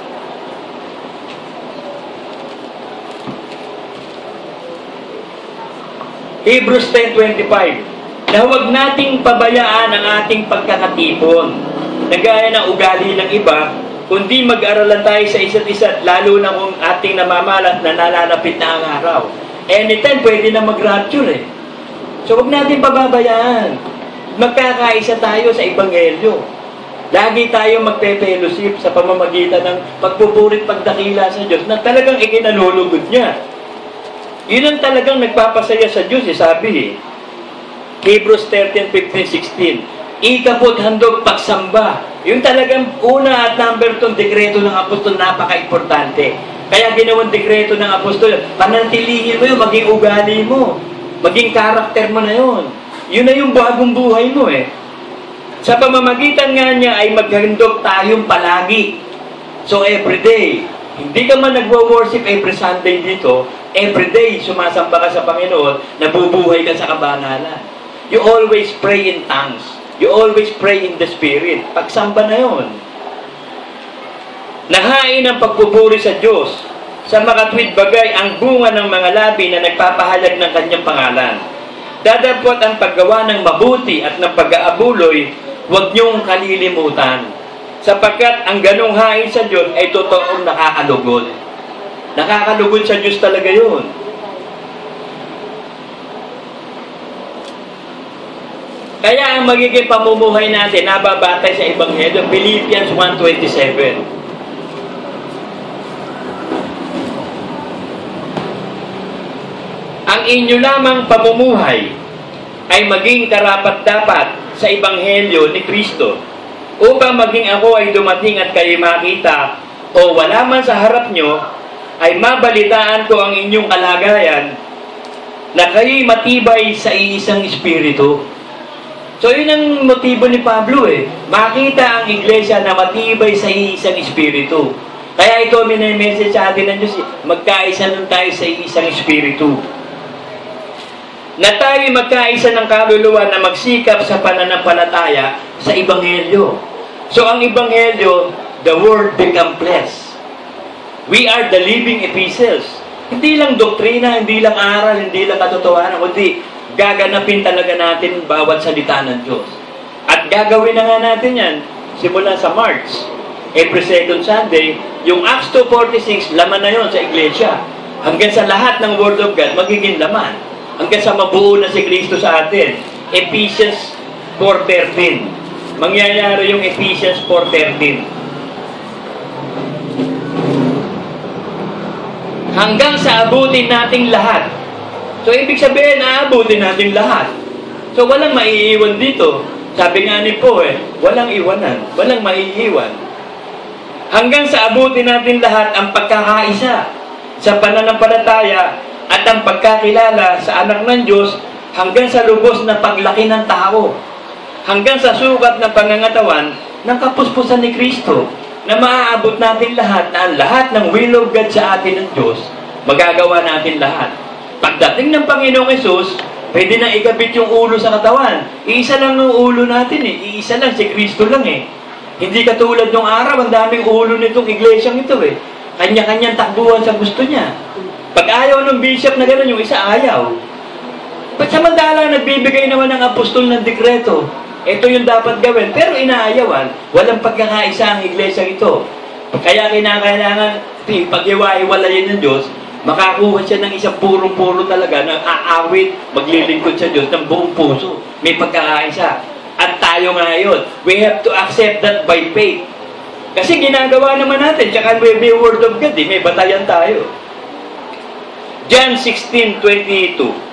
Hebrews 10:25. Na huwag nating pabayaan ang ating pagkakatipon, na gaya ng ugali ng iba, kundi mag-aralan tayo sa isa't isa, lalo na kung ating namamalat na nalalapit na ang araw. Anytime, pwede na mag-rapture eh. So, huwag natin pababayaan. Magkakaisa tayo sa Ebanghelyo. Lagi tayo magpe-fellowship sa pamamagitan ng pagpupurit pagdakila sa Diyos na talagang ikinalulugod niya. Yun ang talagang nagpapasaya sa Diyos, sabi Hebrews 13, 15, 16. Ikapot handog pagsamba. Yung talagang una at number 2 dekreto ng apostol, napaka-importante. Kaya ginawang dekreto ng apostol, panatilihin mo yun, maging ugali mo. Maging karakter mo na yun. Yun na yung bagong buhay mo Sa pamamagitan nga niya ay maghandog tayong palagi. So everyday, hindi ka man nagwo-worship every Sunday dito, everyday sumasamba ka sa Panginoon, nabubuhay ka sa kabanalan. You always pray in tongues. You always pray in the Spirit. Pagsamba na yun. Nahain ang pagpupuri sa Diyos. Sa makatwid bagay ang bunga ng mga labi na nagpapahayag ng kanyang pangalan. Dadapot ang paggawa ng mabuti at ng pag-aabuloy, huwag niyong kalilimutan. Sapagkat ang ganong hain sa Diyos ay totoong nakakalugod. Nakakalugod sa Diyos talaga yun. Kaya ang magiging pamumuhay natin, nababatay sa Ebanghelyo, Philippians 1:27. Ang inyo lamang pamumuhay ay maging karapat-dapat sa Ebanghelyo ni Kristo, upang maging ako ay dumating at kayo makita o wala man sa harap nyo, ay mabalitaan ko ang inyong kalagayan na kayo'y matibay sa iisang espiritu. So yun ang motibo ni Pablo makita ang iglesia na matibay sa iisang espiritu. Kaya ito message sa atin ng Diyos, magkaisa nun tayo sa iisang espiritu. Na tayo magkaisa ng kaluluwa na magsikap sa pananampalataya sa Ebanghelyo. So ang Ebanghelyo, the Word become flesh. We are the living epistles. Hindi lang doktrina, hindi lang aral, hindi lang katotohanan, kundi gaganapin talaga natin bawat salita ng Diyos. At gagawin na nga natin yan simula sa March. Every second Sunday, yung Acts 2:46, laman na yon sa iglesia. Hanggang sa lahat ng Word of God, magiging laman. Hanggang sa mabuo na si Kristo sa atin. Ephesians 4:13. Mangyayari yung Ephesians 4:13. Hanggang sa abutin nating lahat. So, ibig sabihin, aabutin natin lahat. So, walang maiiwan dito. Sabi nga ni Po, walang iwanan. Walang maiiwan. Hanggang sa abutin natin lahat ang pagkakaisa sa pananampalataya at ang pagkakilala sa anak ng Diyos hanggang sa lubos na paglaki ng tao. Hanggang sa sukat ng pangangatawan ng kapuspusan ni Kristo na maaabot natin lahat na ang lahat ng will of God sa atin ng Diyos, magagawa natin lahat. Pagdating ng Panginoong Hesus, pwede na ikabit yung ulo sa katawan. Iisa lang ng ulo natin Iisa lang, si Kristo lang Hindi katulad nung araw, ang daming ulo nitong iglesyang ito Kanya-kanyang takbuhan sa gusto niya. Pag ayaw ng bishop na gano'n, yung isa ayaw. Pag samantala, nagbibigay naman ng apostol ng dekreto. Ito yung dapat gawin. Pero inaayawan, walang pagkakaisa ang iglesyang ito. Kaya kinakailangan, pag-iwa-iwalayin ng Diyos, makakuha siya ng isang purong-puro talaga na aawit, maglilingkod sa Diyos ng buong puso. May pagkakaisa. At tayo ngayon, we have to accept that by faith. Kasi ginagawa naman natin, tsaka may word of God, may batayan tayo. John 16:22.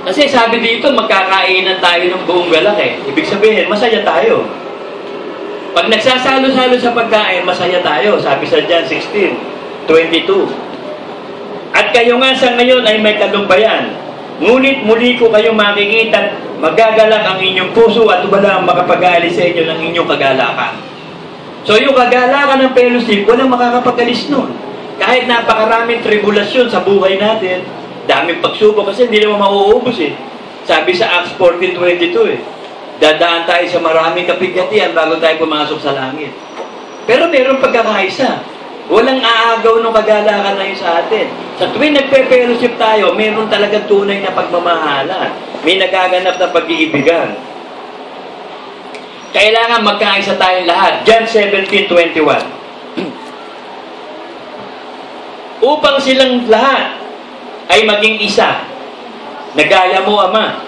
Kasi sabi dito, magkakainan tayo ng buong galak Ibig sabihin, masaya tayo. Pag nagsasalo-salo sa pagkain, masaya tayo. Sabi sa John 16:22. At kayo nga sa ngayon ay may kalumbayan. Ngunit muli ko kayong makikita, magagalak ang inyong puso at walang makapag-alis sa inyo ng inyong kagalakan. So yung kagalakan ng fellowship, walang makakapag-alis nun. Kahit napakaraming tribulasyon sa buhay natin, daming pagsubok kasi hindi naman mauubos Sabi sa Acts 14:22 dadaan tayo sa maraming kapighatian bago tayo pumasok sa langit. Pero meron pagkakaisa. Walang aagaw ng kagalakan na yun sa atin. Sa tuwing nagpe-fellowship tayo, meron talagang tunay na pagmamahalan. May nagaganap na pag-iibigan. Kailangan magkaisa tayong lahat. John 17:21. Upang silang lahat ay maging isa. Nagaya mo, Ama,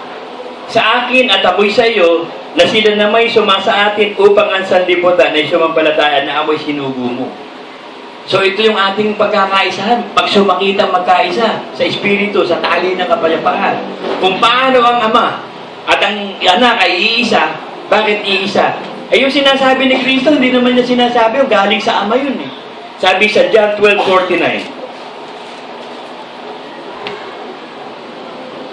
sa akin at amoy sa iyo, na sila na may sumasa atin upang ang sanlibutan ay sumampalataya na amoy sinugo mo. So ito yung ating pagkakaisahan, pag sumakitang magkaisa sa Espiritu, sa tali ng kapayapaan. Kung paano ang Ama at ang anak ay iisa, bakit iisa? Ay yung sinasabi ni Kristo, hindi naman niya sinasabi, galing sa Ama yun eh. Sabi sa John 12:49,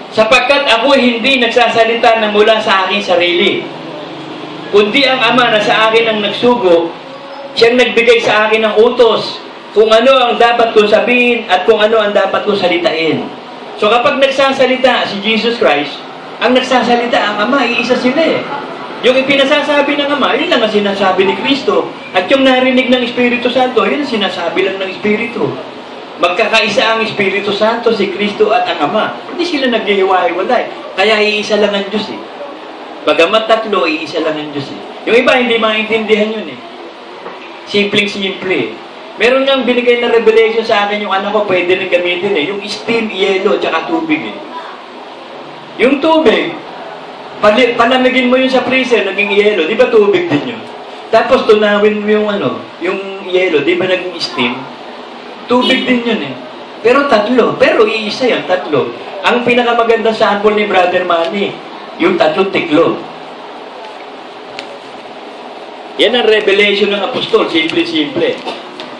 sapagkat ako hindi nagsasalita na mula sa aking sarili, kundi ang Ama na sa akin ang nagsugo, siyang nagbigay sa akin ng utos kung ano ang dapat kong sabihin at kung ano ang dapat kong salitain. So kapag nagsasalita si Jesus Christ, ang nagsasalita ang Ama, iisa sila eh. Yung ipinasasabi ng Ama, yun lang ang sinasabi ni Kristo. At yung narinig ng Espiritu Santo, yun ang sinasabi lang ng Espiritu. Magkakaisa ang Espiritu Santo, si Kristo at ang Ama. Hindi sila naghihiwa-hiwalay. Kaya iisa lang ang Diyos eh. Bagamat tatlo, iisa lang ang Diyos eh. Yung iba, hindi maintindihan yun eh. Simpleng-simple eh. Meron niyang binigay na revelation sa akin yung anak ko, pwede rin gamitin eh. Yung steam, yelo, tsaka tubig eh. Yung tubig, palamigin mo yun sa freezer, naging yelo, di ba tubig din yun? Tapos tunawin mo yung yelo, di ba naging steam? Tubig din yun eh. Pero tatlo, pero iisa yan, tatlo. Ang pinakamaganda sample ni Brother Manny, yung tatlong tiklo. Yan ang revelation ng apostol, simple-simple.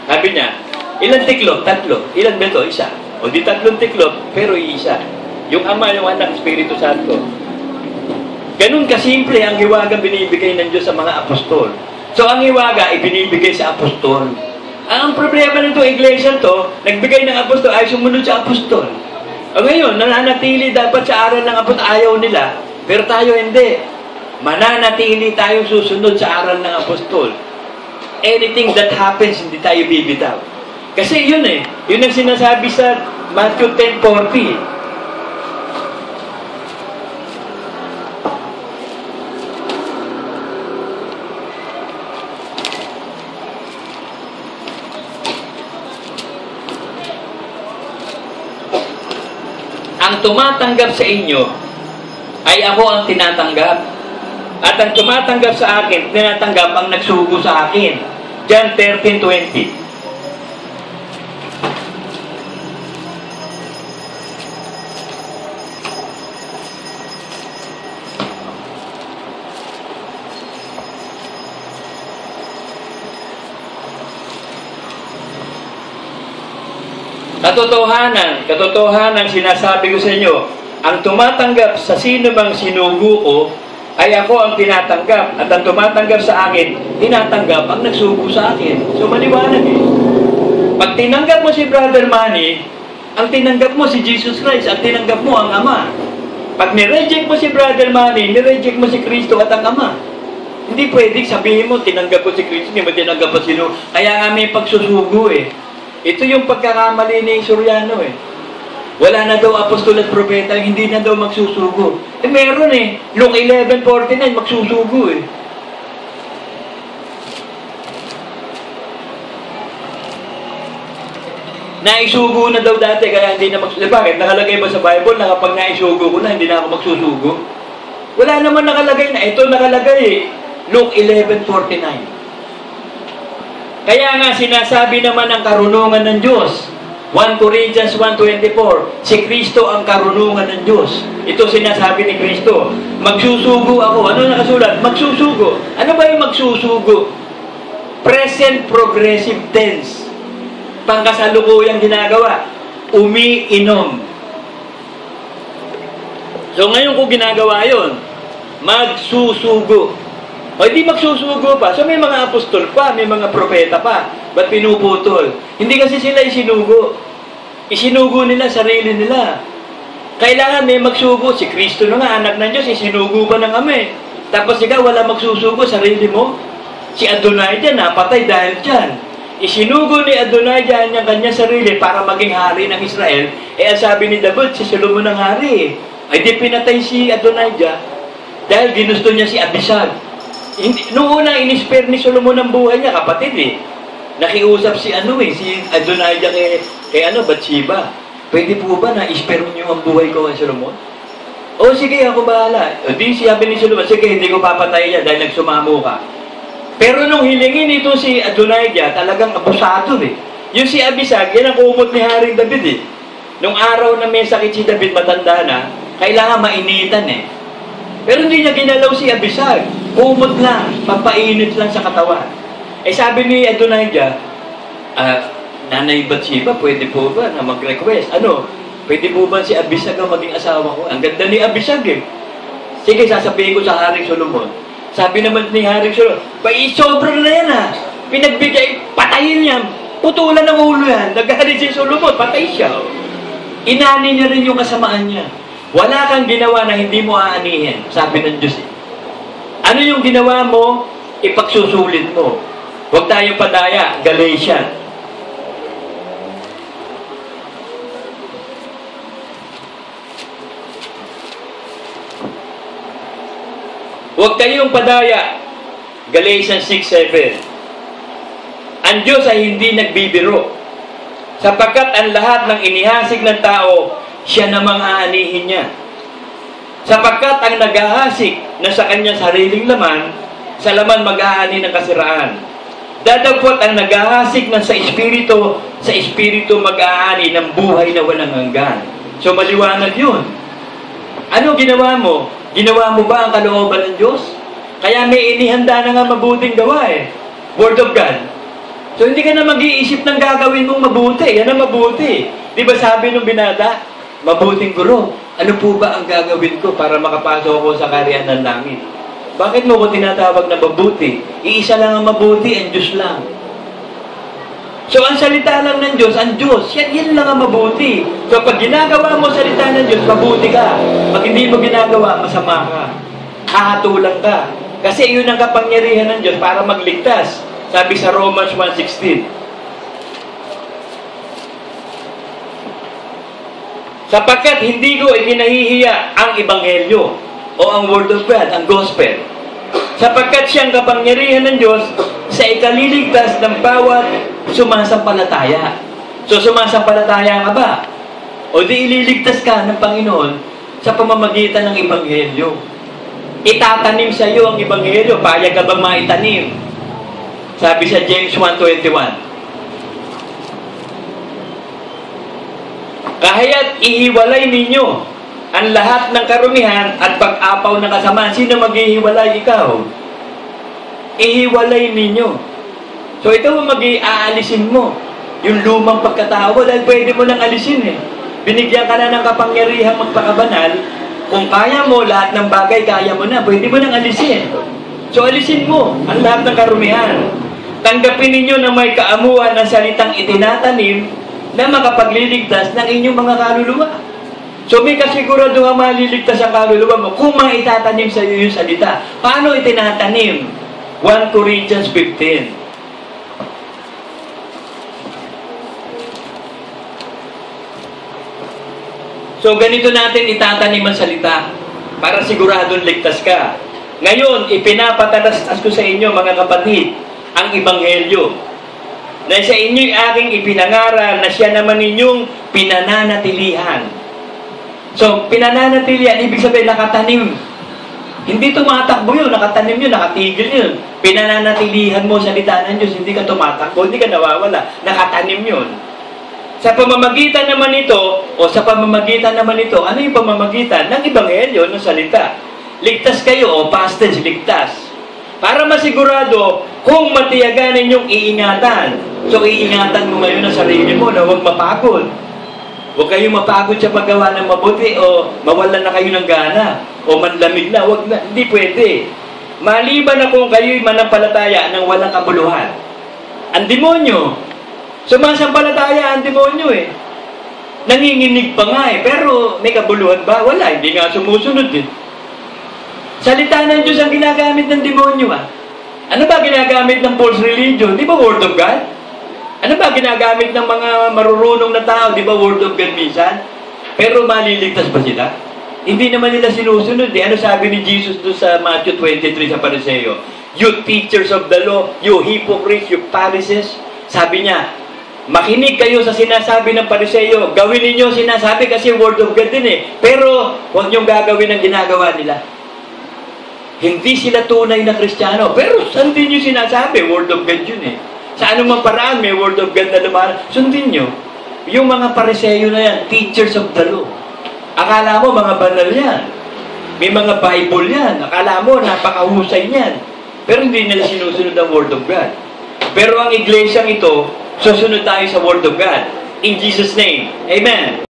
Sabi niya, ilang tiklo? Tatlo. Ilan ba ito? Isa. O di tatlong tiklo, pero iisa. Yung Ama, yung Anak, Espiritu Santo. Ganun kasimple ang hiwaga binibigay ng Diyos sa mga apostol. So ang hiwaga ibinibigay sa apostol. Ang problema nito iglesia to, nagbigay ng apostol ay sumunod sa apostol. O ngayon, nananatili dapat sa aral ng apostol, ayaw nila. Pero tayo hindi. Mananatili tayong susunod sa aral ng apostol. Anything that happens, hindi tayo bibitaw. Kasi yun eh. Yun ang sinasabi sa Matthew 10:40. Ang tumatanggap sa inyo ay ako ang tinatanggap. At ang tumatanggap sa akin, tinatanggap ang nagsugo sa akin. John 13:20. Katotohanan sinasabi ko sa inyo, ang tumatanggap sa sino bang sinugo ko, ay ako ang tinatanggap. At ang tumatanggap sa akin, tinatanggap ang nagsugo sa akin. So maliwanag eh. Pag tinanggap mo si Brother Manny, ang tinanggap mo si Jesus Christ, ang tinanggap mo ang Ama. Pag nireject mo si Brother Manny, nireject mo si Kristo at ang Ama. Hindi pwedeng sabihin mo, tinanggap ko si Kristo, hindi mo tinanggap ko sino. Kaya nga may pagsusugo eh. Ito yung pagkakamali ni Soriano eh. Wala na daw apostol at propeta, hindi na daw magsusugo. Eh meron eh. Luke 11:49, magsusugo eh. Naisugo na daw dati, kaya hindi na magsusugo. Bakit? Nakalagay ba sa Bible na kapag naisugo ko na, hindi na ako magsusugo? Wala naman nakalagay na. Ito nakalagay eh. Luke 11:49. Kaya nga sinasabi naman ang karunungan ng Diyos. 1 Corinthians 1:24, si Kristo ang karunungan ng Diyos. Ito sinasabi ni Kristo, magsusugo ako. Ano nakasulat? Magsusugo. Ano ba yung magsusugo? Present progressive tense. Pangkasalukuyang ginagawa. Umiinom. So ngayon ko ginagawa yon, magsusugo. O hindi magsusugo pa. So may mga apostol pa, may mga propeta pa. Ba't pinuputol? Hindi kasi sila isinugo. Isinugo nila, sarili nila. Kailangan may magsugo. Si Kristo na nga, anak ng Diyos, isinugo pa ng Ama eh. Tapos ikaw, wala magsusugo, sarili mo. Si Adonai dyan, napatay dahil dyan. Isinugo ni Adonai dyan yung kanyang sarili para maging hari ng Israel. Eh, ang sabi ni David, si Solomon ang hari eh. Ay di pinatay si Adonai dyan dahil ginusto niya si Abisag. Noong una, inisper ni Solomon ang buhay niya, kapatid eh. Nakiusap si si Adonijah kay Bathsheba. Pwede po ba na isper niyo ang buhay ko kay Solomon? O sige, ako bahala. O di sabi ni Solomon, sige, hindi ko papatay yan dahil nagsumamo ka. Pero nung hilingin ito si Adonijah, talagang abusado eh. Yung si Abisag, yan ang kumot ni Haring David eh. Nung araw na may sakit si David, matanda na, kailangan mainitan eh. Pero hindi niya ginalaw si Abisag. Kumot lang, pampainit lang sa katawan. Sabi ni Adonijah, Nanay Bathsheba, pwede po ba na mag-request? Pwede po ba si Abisag ang maging asawa ko? Ang ganda ni Abisag eh. Sige, sasabihin ko sa Haring Solomon. Sabi naman ni Haring Solomon, sobra na yan Pinagbigay, patayin niya. Putulan ng ulo yan. Nagalit si Solomon, patay siya. Inani niya rin yung kasamaan niya. Wala kang ginawa na hindi mo aanihin, sabi ng Diyos. Ano yung ginawa mo, ipagsusulit mo. Huwag tayong padaya, Galatians. Huwag kayong padaya, Galatians 6:7. Ang Diyos ay hindi nagbibiro, sapagkat ang lahat ng inihasik ng tao, siya namang aanihin niya. Sapagkat ang naghahasik na sa kanyang sariling laman, sa laman mag-aani ng kasiraan. Dadagpot ang naghahasik na sa espiritu mag-aani ng buhay na walang hanggan. So maliwanag yun. Ano ginawa mo? Ginawa mo ba ang kalooban ng Diyos? Kaya may inihanda na nga mabuting gawa Word of God. So hindi ka na mag-iisip ng gagawin mong mabuti. Yan ang mabuti. Di ba sabi nung binata? Mabuting guro. Ano po ba ang gagawin ko para makapasok ako sa kaharian ng langit? Bakit mo ko tinatawag na mabuti? Iisa lang ang mabuti, ang Diyos lang. So ang salita lang ng Diyos, ang Diyos, yan lang ang mabuti. So pag ginagawa mo salita ng Diyos, mabuti ka. Pag hindi mo ginagawa, masama ka. Hahatulan ka. Kasi yun ang kapangyarihan ng Diyos para magligtas. Sabi sa Romans 1:16. Sapagkat hindi ko ipinahihiya ang Ebanghelyo o ang Word of God, ang Gospel. Sapagkat siyang kapangyarihan ng Diyos sa ikaliligtas ng bawat sumasampalataya. So sumasampalataya ka ba? O di ililigtas ka ng Panginoon sa pamamagitan ng Ebanghelyo. Itatanim sa iyo ang Ebanghelyo. Payag ka bang maitanim? Sabi sa James 1:21. Kaya't ihiwalay ninyo ang lahat ng karumihan at pag-apaw ng kasamaan. Sino maghihiwalay? Ikaw. Ihiwalay ninyo. So ito mo mag-aalisin mo. Yung lumang pagkatao dahil pwede mo lang alisin Binigyan ka na ng kapangyarihang magpakabanal. Kung kaya mo, lahat ng bagay kaya mo na. Pwede mo lang alisin. So alisin mo ang lahat ng karumihan. Tanggapin ninyo na may kaamuan ng salitang itinatanim na makapagliligtas ng inyong mga kaluluwa. So may kasiguraduhang maliligtas ang kaluluwa mo kung maitatanim sa iyo yung salita. Paano itinatanim? 1 Corinthians 15. So ganito natin itatanim ang salita para siguradong ligtas ka. Ngayon, ipinapatalastas ko sa inyo mga kapatid ang Ebanghelyo na sa inyo'y aking ipinangaral na siya naman ninyong pinananatilihan. So, pinananatilihan, ibig sabihin nakatanim. Hindi tumatakbo yun, nakatanim yun, nakatigil yun. Pinananatilihan mo sa salita ng Diyos, hindi ka tumatakbo, hindi ka nawawala, nakatanim yun. Sa pamamagitan naman ito, ano yung pamamagitan? Ng Ebanghelyo, ng salita. Ligtas kayo, past tense, ligtas. Para masigurado, kung matiyagan ninyong iingatan. So, iingatan mo ngayon ang sarili mo na huwag mapagod. Huwag kayong mapagod sa paggawa ng mabuti o mawalan na kayo ng gana o manlamig na. Huwag na, hindi pwede. Maliban na kung kayo'y manampalataya ng walang kabuluhan. Ang demonyo, sumasampalataya ang demonyo Nanginginig pa nga pero may kabuluhan ba? Wala, hindi nga sumusunod Salita ng Diyos ang ginagamit ng demonyo Ano ba ginagamit ng false religion? Di ba Word of God? Ano ba ginagamit ng mga marurunong na tao? Di ba Word of God minsan? Pero maliligtas ba sila? Hindi naman nila sinusunod Ano sabi ni Jesus doon sa Matthew 23 sa Pariseo? You teachers of the law, you hypocrites, you Pharisees. Sabi niya, makinig kayo sa sinasabi ng Pariseo. Gawin ninyo sinasabi kasi word of God din eh. Pero huwag niyong gagawin ang ginagawa nila. Hindi sila tunay na Kristiyano. Pero sundin niyo sinasabi, word of God yun eh. Sa anumang paraan may word of God na lumalang. Sundin niyo. Yung mga Pariseo na yan, teachers of the law. Akala mo mga banal yan. May mga Bible yan. Akala mo napakahusay niyan. Pero hindi nila sinusunod ang word of God. Pero ang iglesyang ito, susunod tayo sa word of God. In Jesus' name. Amen.